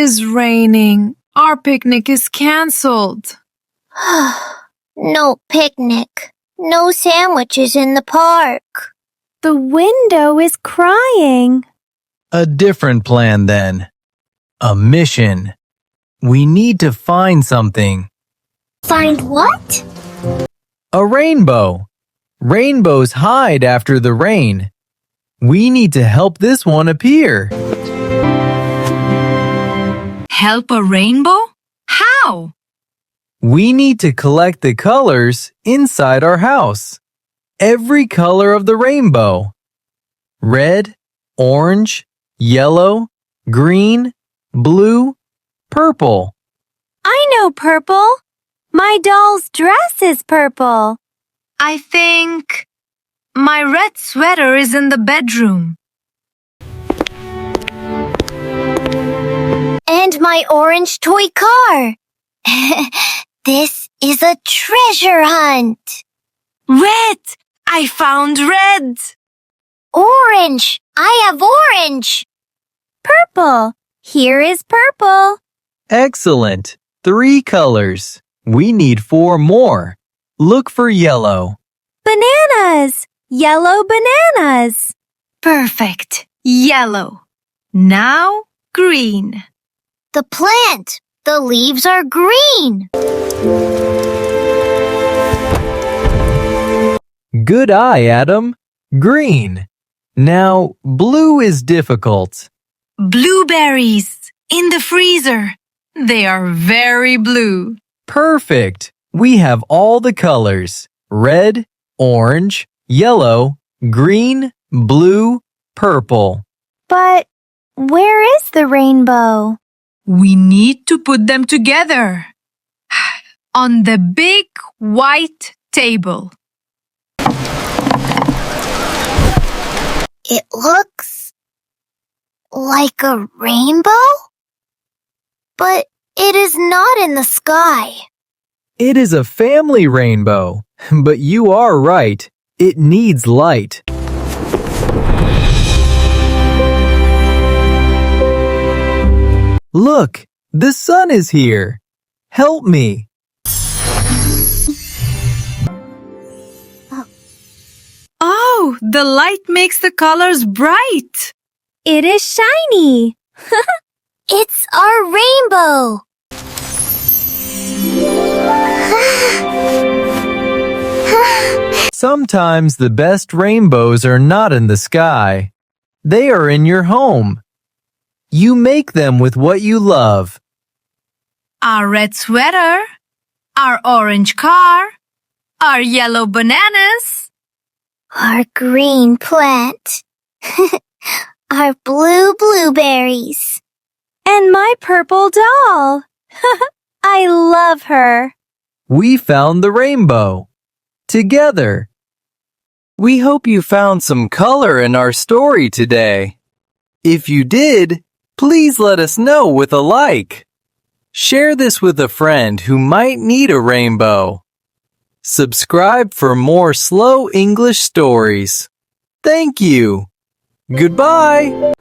is raining. Our picnic is canceled. No picnic. No sandwiches in the park. The window is crying. A different plan then. A mission. We need to find something. Find what? A rainbow. Rainbows hide after the rain. We need to help this one appear. Help a rainbow? How? We need to collect the colors inside our house. Every color of the rainbow. Red, orange, yellow, green, blue, purple. I know purple. My doll's dress is purple. I think my red sweater is in the bedroom. And my orange toy car. This is a treasure hunt. Red! I found red! Orange! I have orange! Purple. Here is purple. Excellent. 3 colors. We need 4 more. Look for yellow. Bananas. Yellow bananas. Perfect. Yellow. Now green. The plant. The leaves are green. Good eye, Adam. Green. Now, blue is difficult. Blueberries in the freezer. They are very blue. Perfect. We have all the colors. Red, orange, yellow, green, blue, purple. But where is the rainbow? We need to put them together. On the big white table. It looks like a rainbow, but it is not in the sky. It is a family rainbow, but you are right. It needs light. Look, the sun is here. Help me. Oh, the light makes the colors bright. It is shiny. It's our rainbow. Sometimes the best rainbows are not in the sky. They are in your home. You make them with what you love. Our red sweater, our orange car, our yellow bananas, Our green plant. Our blue blueberries. And my purple doll. I love her. We found the rainbow. Together. We hope you found some color in our story today. If you did, please let us know with a like. Share this with a friend who might need a rainbow. Subscribe for more slow English stories. Thank you. Goodbye.